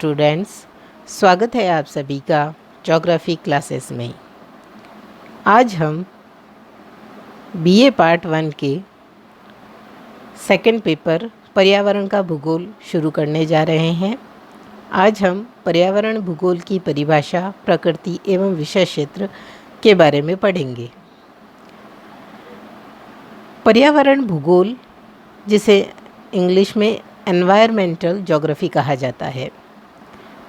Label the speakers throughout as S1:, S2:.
S1: Students, स्वागत है आप सभी का ज्योग्राफी क्लासेस में। आज हम बीए पार्ट 1 के सेकंड पेपर पर्यावरण का भूगोल शुरू करने जा रहे हैं। आज हम पर्यावरण भूगोल की परिभाषा, प्रकृति एवं विषय क्षेत्र के बारे में पढ़ेंगे। पर्यावरण भूगोल, जिसे इंग्लिश में एनवायरमेंटल ज्योग्राफी कहा जाता है,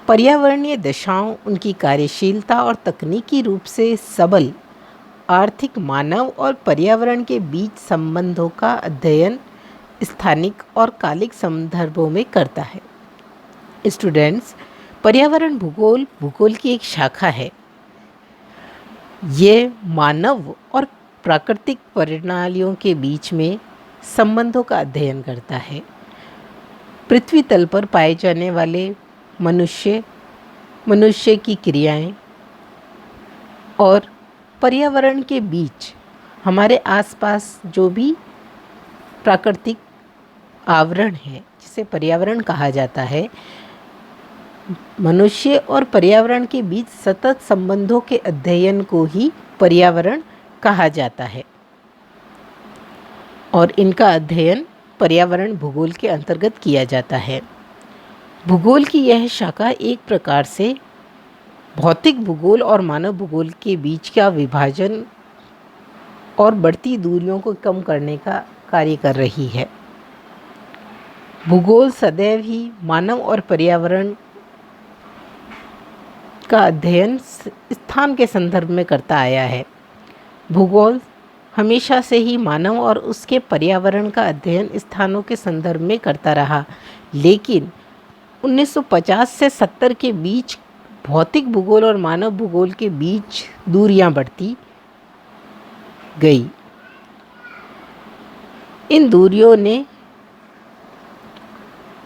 S1: पर्यावरणीय दशाओं, उनकी कार्यशीलता और तकनीकी रूप से सबल आर्थिक, मानव और पर्यावरण के बीच संबंधों का अध्ययन स्थानिक और कालिक संदर्भों में करता है। स्टूडेंट्स, पर्यावरण भूगोल भूगोल की एक शाखा है। ये मानव और प्राकृतिक प्रणालियों के बीच में संबंधों का अध्ययन करता है। पृथ्वी तल पर पाए जाने वाले मनुष्य की क्रियाएं और पर्यावरण के बीच हमारे आसपास जो भी प्राकृतिक आवरण है, जिसे पर्यावरण कहा जाता है, मनुष्य और पर्यावरण के बीच सतत संबंधों के अध्ययन को ही पर्यावरण कहा जाता है और इनका अध्ययन पर्यावरण भूगोल के अंतर्गत किया जाता है। भूगोल की यह शाखा एक प्रकार से भौतिक भूगोल और मानव भूगोल के बीच का विभाजन और बढ़ती दूरियों को कम करने का कार्य कर रही है। भूगोल सदैव ही मानव और पर्यावरण का अध्ययन स्थान के संदर्भ में करता आया है। भूगोल हमेशा से ही मानव और उसके पर्यावरण का अध्ययन स्थानों के संदर्भ में करता रहा, लेकिन 1950 से 70 के बीच भौतिक भूगोल और मानव भूगोल के बीच दूरियां बढ़ती गई। इन दूरियों ने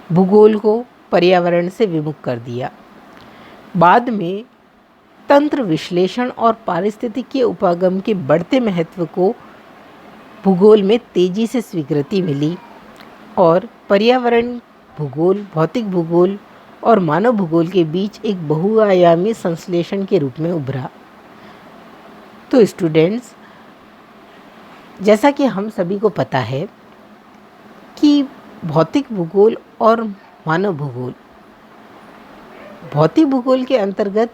S1: भूगोल को पर्यावरण से विमुख कर दिया। बाद में तंत्र विश्लेषण और पारिस्थितिकीय उपागम के बढ़ते महत्व को भूगोल में तेजी से स्वीकृति मिली और पर्यावरण भूगोल भौतिक भूगोल और मानव भूगोल के बीच एक बहुआयामी संश्लेषण के रूप में उभरा। तो स्टूडेंट्स, जैसा कि हम सभी को पता है कि भौतिक भूगोल और मानव भूगोल, भौतिक भूगोल के अंतर्गत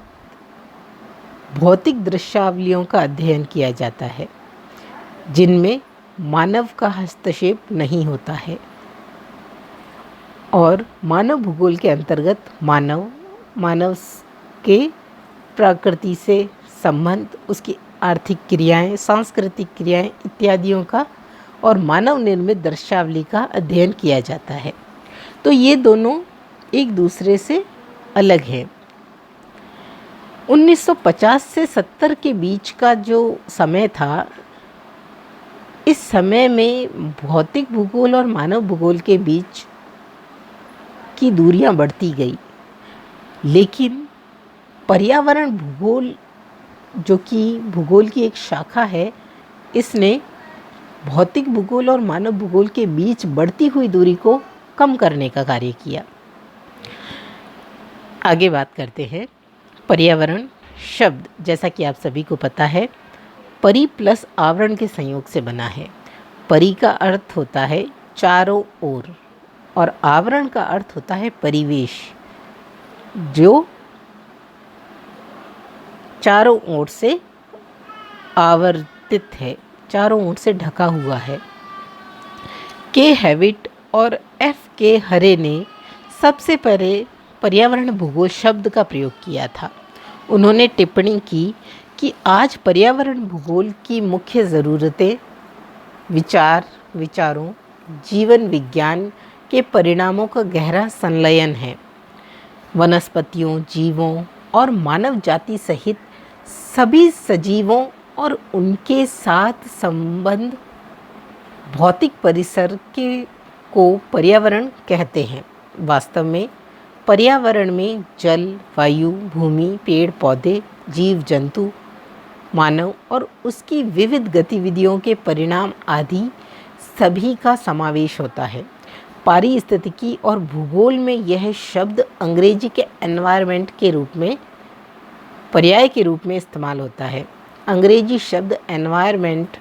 S1: भौतिक दृश्यावलियों का अध्ययन किया जाता है जिनमें मानव का हस्तक्षेप नहीं होता है, और मानव भूगोल के अंतर्गत मानव के प्रकृति से संबंध, उसकी आर्थिक क्रियाएं, सांस्कृतिक क्रियाएं इत्यादियों का और मानव निर्मित दृश्यावली का अध्ययन किया जाता है। तो ये दोनों एक दूसरे से अलग हैं। 1950 से 70 के बीच का जो समय था, इस समय में भौतिक भूगोल और मानव भूगोल के बीच की दूरियां बढ़ती गई, लेकिन पर्यावरण भूगोल, जो कि भूगोल की एक शाखा है, इसने भौतिक भूगोल और मानव भूगोल के बीच बढ़ती हुई दूरी को कम करने का कार्य किया। आगे बात करते हैं। पर्यावरण शब्द, जैसा कि आप सभी को पता है, परि प्लस आवरण के संयोग से बना है। परि का अर्थ होता है चारों ओर और आवरण का अर्थ होता है परिवेश, जो चारों ओर से आवर्तित है, चारों ओर से ढका हुआ है। के हैविट और एफ के हरे ने सबसे पहले पर्यावरण भूगोल शब्द का प्रयोग किया था। उन्होंने टिप्पणी की कि आज पर्यावरण भूगोल की मुख्य ज़रूरतें विचारों, जीवन विज्ञान के परिणामों का गहरा संलयन है। वनस्पतियों, जीवों और मानव जाति सहित सभी सजीवों और उनके साथ संबंध भौतिक परिसर को पर्यावरण कहते हैं। वास्तव में पर्यावरण में जल, वायु, भूमि, पेड़ पौधे, जीव जंतु, मानव और उसकी विविध गतिविधियों के परिणाम आदि सभी का समावेश होता है। पारिस्थितिकी और भूगोल में यह शब्द अंग्रेजी के एनवायरनमेंट के रूप में पर्याय के रूप में इस्तेमाल होता है। अंग्रेजी शब्द एनवायरनमेंट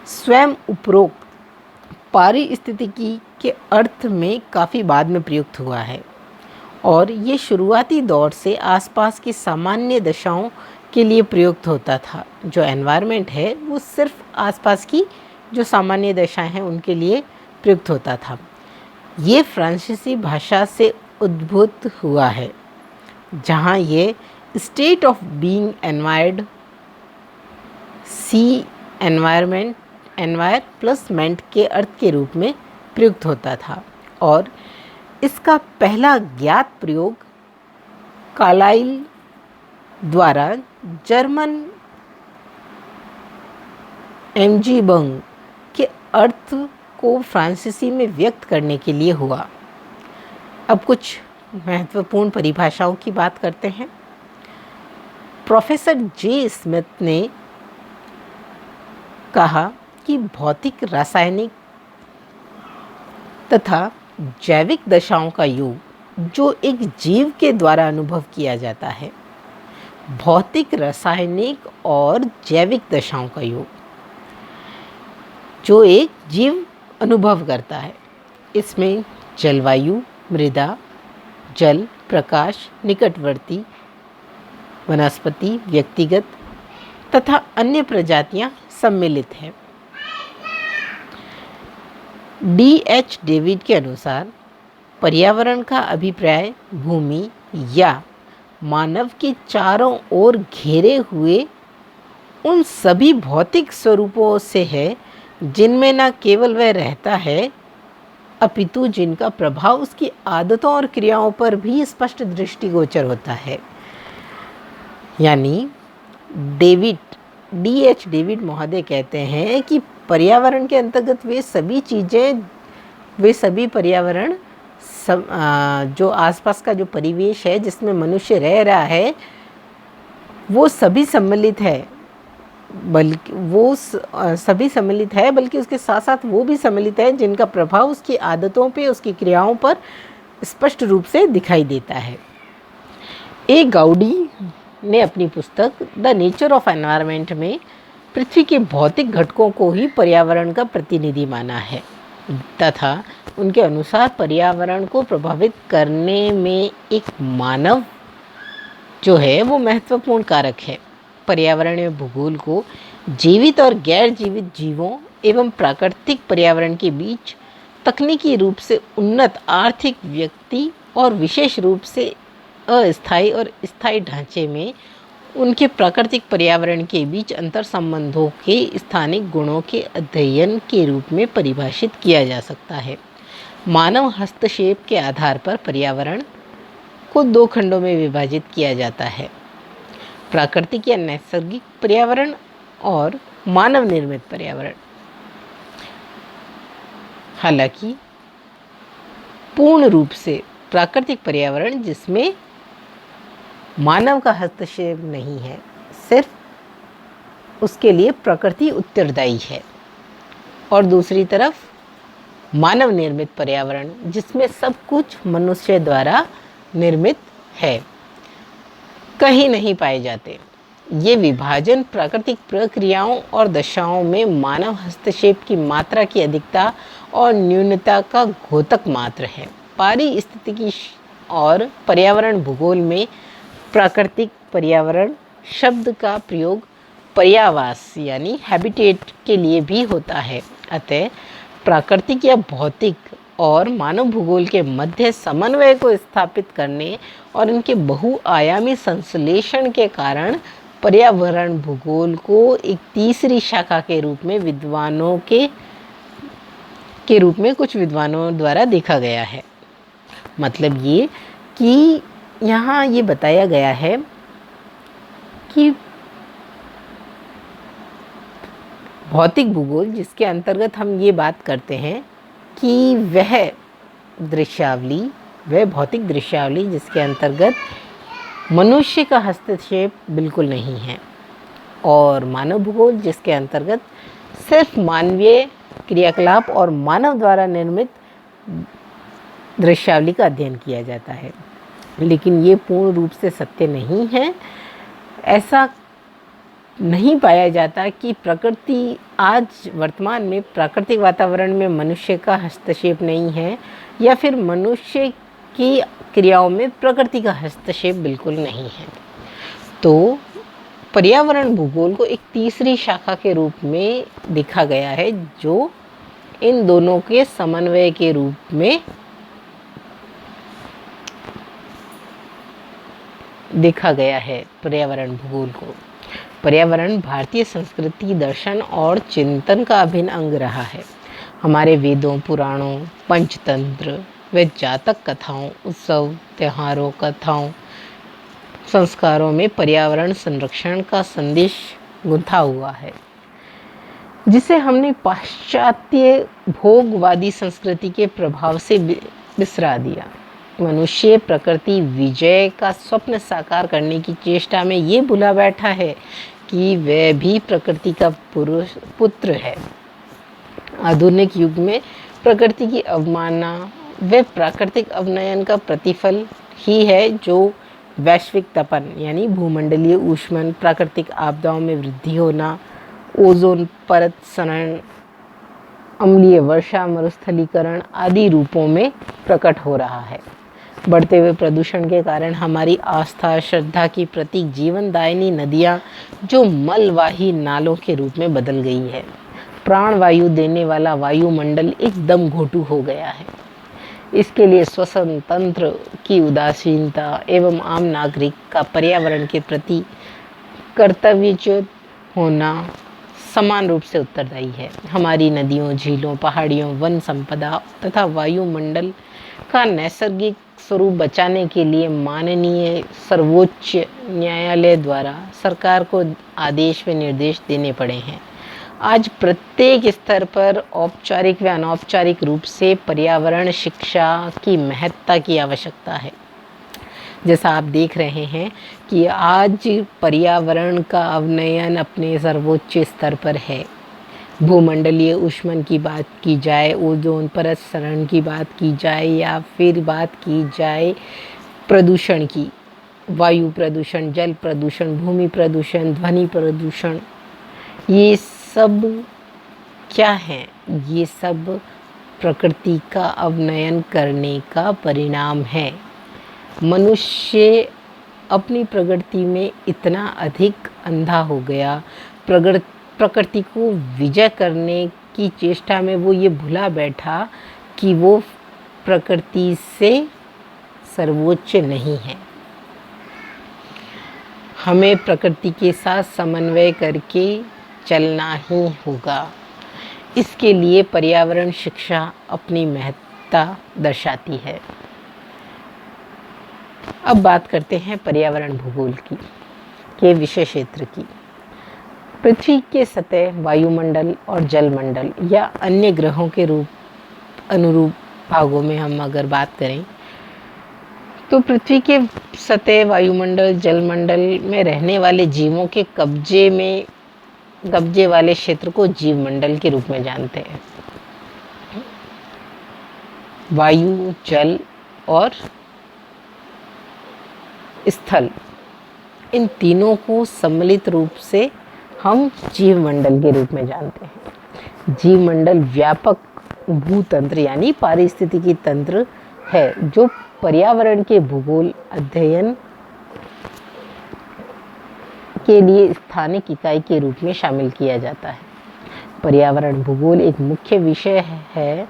S1: स्वयं उपरोक्त पारिस्थितिकी के अर्थ में काफ़ी बाद में प्रयुक्त हुआ है और ये शुरुआती दौर से आसपास की सामान्य दशाओं के लिए प्रयुक्त होता था। जो एनवायरनमेंट है वो सिर्फ आसपास की जो सामान्य दशाएं हैं उनके लिए प्रयुक्त होता था। ये फ्रांसीसी भाषा से उद्भूत हुआ है, जहाँ ये state of being environed see environ plus ment के अर्थ के रूप में प्रयुक्त होता था और इसका पहला ज्ञात प्रयोग कार्लाइल द्वारा जर्मन एमजी बंग के अर्थ को फ्रांसीसी में व्यक्त करने के लिए हुआ। अब कुछ महत्वपूर्ण परिभाषाओं की बात करते हैं। प्रोफेसर जे स्मिथ ने कहा कि भौतिक, रासायनिक तथा जैविक दशाओं का योग जो एक जीव के द्वारा अनुभव किया जाता है। भौतिक, रासायनिक और जैविक दशाओं का योग जो एक जीव अनुभव करता है। इसमें जलवायु, मृदा, जल, प्रकाश, निकटवर्ती वनस्पति, व्यक्तिगत तथा अन्य प्रजातियां सम्मिलित हैं। D.H. डेविड के अनुसार पर्यावरण का अभिप्राय भूमि या मानव के चारों ओर घेरे हुए उन सभी भौतिक स्वरूपों से है जिनमें न केवल वह रहता है अपितु जिनका प्रभाव उसकी आदतों और क्रियाओं पर भी स्पष्ट दृष्टिगोचर होता है। यानी D.H. डेविड महोदय कहते हैं कि पर्यावरण के अंतर्गत वे सभी पर्यावरण जो आसपास का जो परिवेश है जिसमें मनुष्य रह रहा है वो सभी सम्मिलित है, बल्कि उसके साथ साथ वो भी सम्मिलित है जिनका प्रभाव उसकी आदतों पे, उसकी क्रियाओं पर स्पष्ट रूप से दिखाई देता है। ए गाउडी ने अपनी पुस्तक द नेचर ऑफ एनवायरनमेंट में पृथ्वी के भौतिक घटकों को ही पर्यावरण का प्रतिनिधि माना है तथा उनके अनुसार पर्यावरण को प्रभावित करने में एक मानव जो है वो महत्वपूर्ण कारक है। पर्यावरणीय भूगोल को जीवित और गैर जीवित जीवों एवं प्राकृतिक पर्यावरण के बीच तकनीकी रूप से उन्नत आर्थिक, व्यक्ति और विशेष रूप से अस्थायी और स्थायी ढांचे में उनके प्राकृतिक पर्यावरण के बीच अंतर संबंधों के स्थानिक गुणों के अध्ययन के रूप में परिभाषित किया जा सकता है। मानव हस्तक्षेप के आधार पर पर्यावरण को दो खंडों में विभाजित किया जाता है, प्राकृतिक या नैसर्गिक पर्यावरण और मानव निर्मित पर्यावरण। हालांकि पूर्ण रूप से प्राकृतिक पर्यावरण जिसमें मानव का हस्तक्षेप नहीं है, सिर्फ उसके लिए प्रकृति उत्तरदायी है, और दूसरी तरफ मानव निर्मित पर्यावरण जिसमें सब कुछ मनुष्य द्वारा निर्मित है, कहीं नहीं पाए जाते। ये विभाजन प्राकृतिक प्रक्रियाओं और दशाओं में मानव हस्तक्षेप की मात्रा की अधिकता और न्यूनता का घोतक मात्र है। पारिस्थितिकी और पर्यावरण भूगोल में प्राकृतिक पर्यावरण शब्द का प्रयोग पर्यावास यानी हैबिटेट के लिए भी होता है। अतः प्राकृतिक या भौतिक और मानव भूगोल के मध्य समन्वय को स्थापित करने और इनके बहुआयामी संश्लेषण के कारण पर्यावरण भूगोल को एक तीसरी शाखा के रूप में कुछ विद्वानों द्वारा देखा गया है। मतलब ये कि यहाँ ये बताया गया है कि भौतिक भूगोल जिसके अंतर्गत हम ये बात करते हैं कि वह भौतिक दृश्यावली जिसके अंतर्गत मनुष्य का हस्तक्षेप बिल्कुल नहीं है, और मानव भूगोल जिसके अंतर्गत सिर्फ मानवीय क्रियाकलाप और मानव द्वारा निर्मित दृश्यावली का अध्ययन किया जाता है, लेकिन ये पूर्ण रूप से सत्य नहीं है। ऐसा नहीं पाया जाता कि प्रकृति आज वर्तमान में प्राकृतिक वातावरण में मनुष्य का हस्तक्षेप नहीं है, या फिर मनुष्य की क्रियाओं में प्रकृति का हस्तक्षेप बिल्कुल नहीं है। तो पर्यावरण भूगोल को एक तीसरी शाखा के रूप में देखा गया है, जो इन दोनों के समन्वय के रूप में देखा गया है। पर्यावरण भूगोल को पर्यावरण भारतीय संस्कृति, दर्शन और चिंतन का अभिन्न अंग रहा है। हमारे वेदों, पुराणों, पंचतंत्र व जातक कथाओं, उत्सव, त्योहारों, कथाओं, संस्कारों में पर्यावरण संरक्षण का संदेश गुंथा हुआ है, जिसे हमने पाश्चात्य भोगवादी संस्कृति के प्रभाव से बिसरा दिया। मनुष्य प्रकृति विजय का स्वप्न साकार करने की चेष्टा में ये भुला बैठा है कि वह भी प्रकृति का पुत्र है। आधुनिक युग में प्रकृति की अवमानना व प्राकृतिक अवनयन का प्रतिफल ही है, जो वैश्विक तपन यानी भूमंडलीय ऊष्मन, प्राकृतिक आपदाओं में वृद्धि होना, ओजोन परत क्षरण, अम्लीय वर्षा, मरुस्थलीकरण आदि रूपों में प्रकट हो रहा है। बढ़ते हुए प्रदूषण के कारण हमारी आस्था, श्रद्धा की प्रतीक जीवनदायिनी नदियाँ जो मलवाही नालों के रूप में बदल गई है। प्राणवायु देने वाला वायुमंडल एकदम घोटू हो गया है। इसके लिए श्वसन तंत्र की उदासीनता एवं आम नागरिक का पर्यावरण के प्रति कर्तव्यच्युत होना समान रूप से उत्तरदायी है। हमारी नदियों, झीलों, पहाड़ियों, वन संपदा तथा वायुमंडल का नैसर्गिक स्वरूप बचाने के लिए माननीय सर्वोच्च न्यायालय द्वारा सरकार को आदेश व निर्देश देने पड़े हैं। आज प्रत्येक स्तर पर औपचारिक व अनौपचारिक रूप से पर्यावरण शिक्षा की महत्ता की आवश्यकता है। जैसा आप देख रहे हैं कि आज पर्यावरण का अवनयन अपने सर्वोच्च स्तर पर है। भूमंडलीय ऊष्मन की बात की जाए, ओजोन परत क्षरण की बात की जाए, या फिर बात की जाए प्रदूषण की, वायु प्रदूषण, जल प्रदूषण, भूमि प्रदूषण, ध्वनि प्रदूषण, ये सब क्या है? ये सब प्रकृति का अवनयन करने का परिणाम है। मनुष्य अपनी प्रकृति में इतना अधिक अंधा हो गया, प्रकृति को विजय करने की चेष्टा में वो ये भुला बैठा कि वो प्रकृति से सर्वोच्च नहीं है। हमें प्रकृति के साथ समन्वय करके चलना ही होगा। इसके लिए पर्यावरण शिक्षा अपनी महत्ता दर्शाती है। अब बात करते हैं पर्यावरण भूगोल की के विषय क्षेत्र की। पृथ्वी के सतह, वायुमंडल और जलमंडल या अन्य ग्रहों के अनुरूप भागों में हम अगर बात करें तो पृथ्वी के सतह, वायुमंडल, जलमंडल में रहने वाले जीवों के कब्जे वाले क्षेत्र को जीवमंडल के रूप में जानते हैं। वायु, जल और स्थल, इन तीनों को सम्मिलित रूप से हम जीवमंडल के रूप में जानते हैं। जीवमंडल व्यापक भूतंत्र यानी पारिस्थितिकी तंत्र है, जो पर्यावरण के भूगोल अध्ययन के लिए स्थानिक इकाई के रूप में शामिल किया जाता है। पर्यावरण भूगोल एक मुख्य विषय है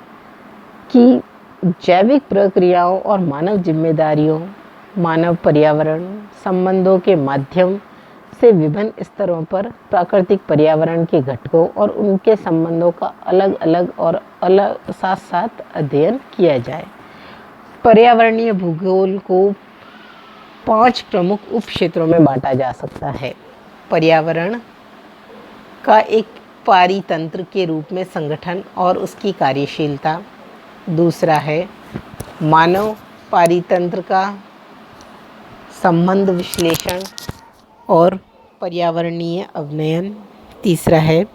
S1: कि जैविक प्रक्रियाओं और मानव जिम्मेदारियों, मानव पर्यावरण संबंधों के माध्यम से विभिन्न स्तरों पर प्राकृतिक पर्यावरण के घटकों और उनके संबंधों का अलग अलग साथ साथ अध्ययन किया जाए। पर्यावरणीय भूगोल को 5 प्रमुख उप क्षेत्रों में बांटा जा सकता है। पर्यावरण का एक पारितंत्र के रूप में संगठन और उसकी कार्यशीलता। दूसरा है मानव पारितंत्र का संबंध विश्लेषण और पर्यावरणीय अवनयन। तीसरा है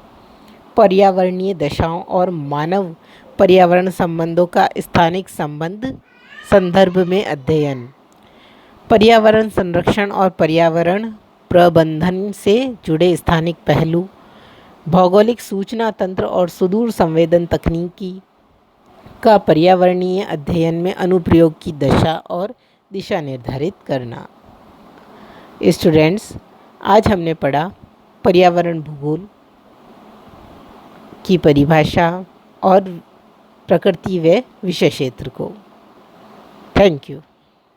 S1: पर्यावरणीय दशाओं और मानव पर्यावरण संबंधों का स्थानिक संदर्भ में अध्ययन। पर्यावरण संरक्षण और पर्यावरण प्रबंधन से जुड़े स्थानिक पहलू, भौगोलिक सूचना तंत्र और सुदूर संवेदन तकनीकी का पर्यावरणीय अध्ययन में अनुप्रयोग की दशा और दिशा निर्धारित करना। स्टूडेंट्स, आज हमने पढ़ा पर्यावरण भूगोल की परिभाषा और प्रकृति व विषय क्षेत्र को। Thank you.